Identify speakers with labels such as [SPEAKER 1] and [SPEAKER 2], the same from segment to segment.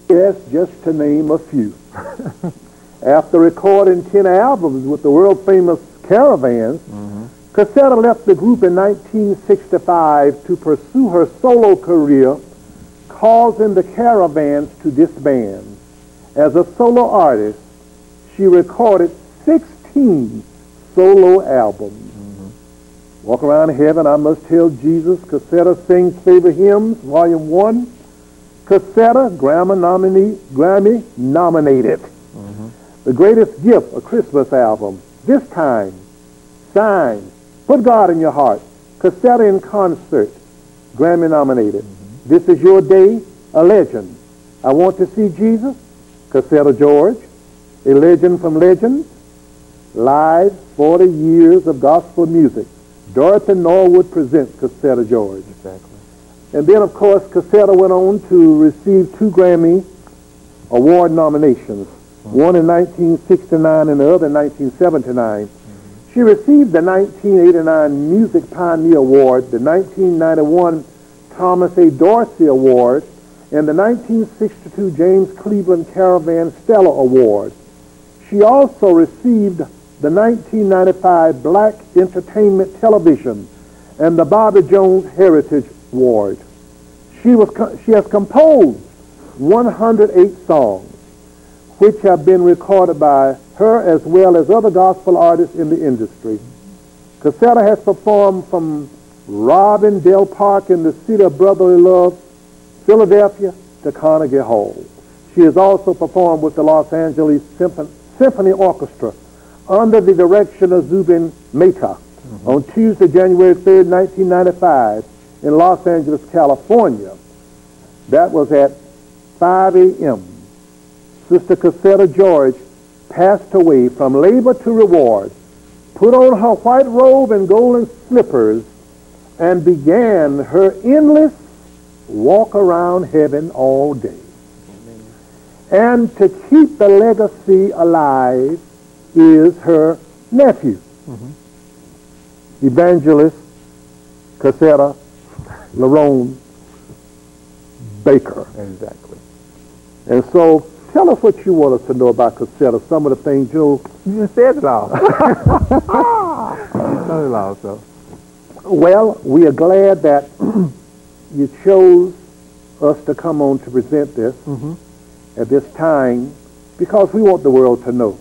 [SPEAKER 1] Yes, just to name a few. After recording 10 albums with the world-famous Caravans, Cassetta left the group in 1965 to pursue her solo career, causing the Caravans to disband. As a solo artist, she recorded 16 solo albums. Walk Around Heaven, I Must Tell Jesus, Cassetta Sings Favorite Hymns, Volume 1. Cassetta, Grammy nominated. The Greatest Gift, a Christmas album. This Time, Sign, Put God in Your Heart, Cassetta in Concert, Grammy nominated. This Is Your Day, a Legend. I Want to See Jesus, Cassetta George, A Legend from Legends, Live 40 Years of Gospel Music. Dorothy Norwood presents Cassetta George.
[SPEAKER 2] Exactly.
[SPEAKER 1] And then, of course, Cassetta went on to receive 2 Grammy Award nominations, one in 1969 and the other in 1979. She received the 1989 Music Pioneer Award, the 1991 Thomas A. Dorsey Award, and the 1962 James Cleveland Caravan Stella Award. She also received the 1995 Black Entertainment Television and the Bobby Jones Heritage Award. She has composed 108 songs, which have been recorded by her as well as other gospel artists in the industry. Cassetta has performed from Robin Dale Park in the city of brotherly love, Philadelphia, to Carnegie Hall. She has also performed with the Los Angeles Symphony Orchestra under the direction of Zubin Mehta on Tuesday, January 3rd, 1995 in Los Angeles, California. That was at 5 a.m. Sister Cassetta George passed away from labor to reward, put on her white robe and golden slippers, and began her endless walk around heaven all day. And to keep the legacy alive is her nephew, Evangelist Cassetta Lerone Baker.
[SPEAKER 2] Exactly.
[SPEAKER 1] And so, tell us what you want us to know about Cassetta, some of the things, you
[SPEAKER 2] just said it all. You said it all, so.
[SPEAKER 1] Well, we are glad that you chose us to come on to present this at this time, because we want the world to know.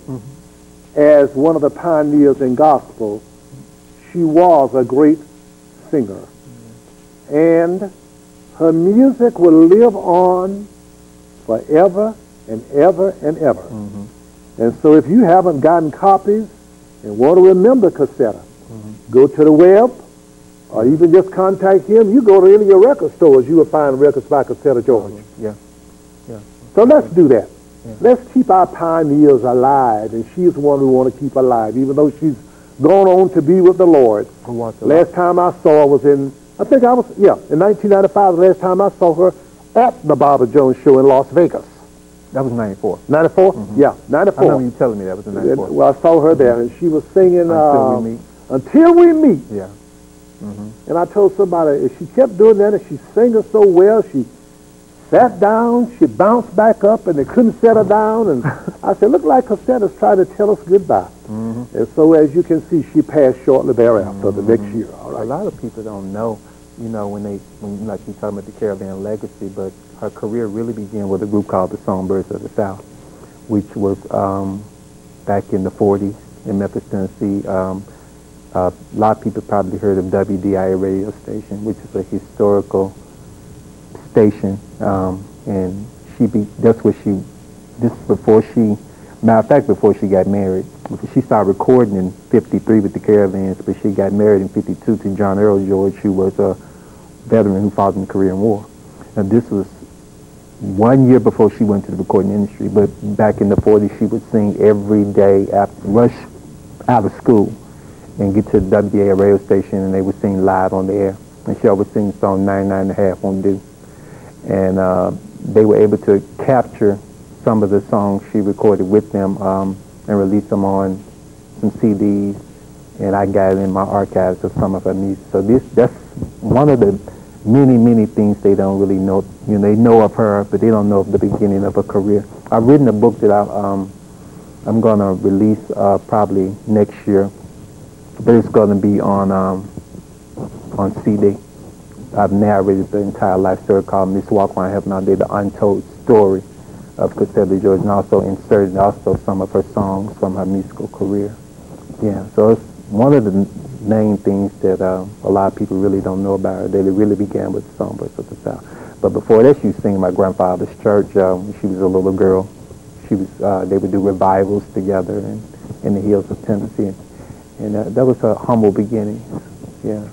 [SPEAKER 1] As one of the pioneers in gospel, she was a great singer. And her music will live on forever and ever and ever. And so if you haven't gotten copies and want to remember Cassetta, go to the web, or even just contact him. You go to any of your record stores, you will find records by Cassetta George.
[SPEAKER 2] Yeah.
[SPEAKER 1] So let's do that. Let's keep our pioneers alive, and she's one we want to keep alive, even though she's gone on to be with the Lord. Last time I saw her was in 1995, the last time I saw her at the Bobby Jones show in Las Vegas.
[SPEAKER 2] That was 94.
[SPEAKER 1] 94? Yeah, 94.
[SPEAKER 2] I remember you telling me that was in 94.
[SPEAKER 1] Well, I saw her there, and she was singing
[SPEAKER 2] Until We Meet.
[SPEAKER 1] Until We Meet.
[SPEAKER 2] Yeah.
[SPEAKER 1] And I told somebody, if she kept doing that, and she's singing so well, she sat down, she bounced back up, and they couldn't set her down. And I said, look like Cassetta's trying to tell us goodbye. And so, as you can see, she passed shortly thereafter, the next year. All right.
[SPEAKER 2] A lot of people don't know, when like you talking about the Caravan legacy, but her career really began with a group called the Songbirds of the South, which was back in the 40s in Memphis, Tennessee. A lot of people probably heard of WDIA radio station, which is a historical station, and matter of fact, before she got married. She started recording in 53 with the Caravans, but she got married in 52 to John Earl George, who was a veteran who fought in the Korean War. And this was 1 year before she went to the recording industry, but back in the 40s, she would sing every day, rush out of school and get to the WDA radio station, and they would sing live on the air. And she always sing song 99 and a half on due. And they were able to capture some of the songs she recorded with them and release them on some CDs, and I got it in my archives of some of her music. So that's one of the many things they don't really know. You know, they know of her, but they don't know of the beginning of her career. I've written a book that I'm going to release probably next year, but it's going to be on CD. I've narrated the entire life story called Miss Walk Around Heaven All Day, the untold story of Cassandra George, and also inserted some of her songs from her musical career. Yeah, so it's one of the main things that a lot of people really don't know about her. They really began with the Songbirds of the South. But before that, she was singing my grandfather's church when she was a little girl. She was they would do revivals together in the hills of Tennessee, and that was her humble beginning. Yeah.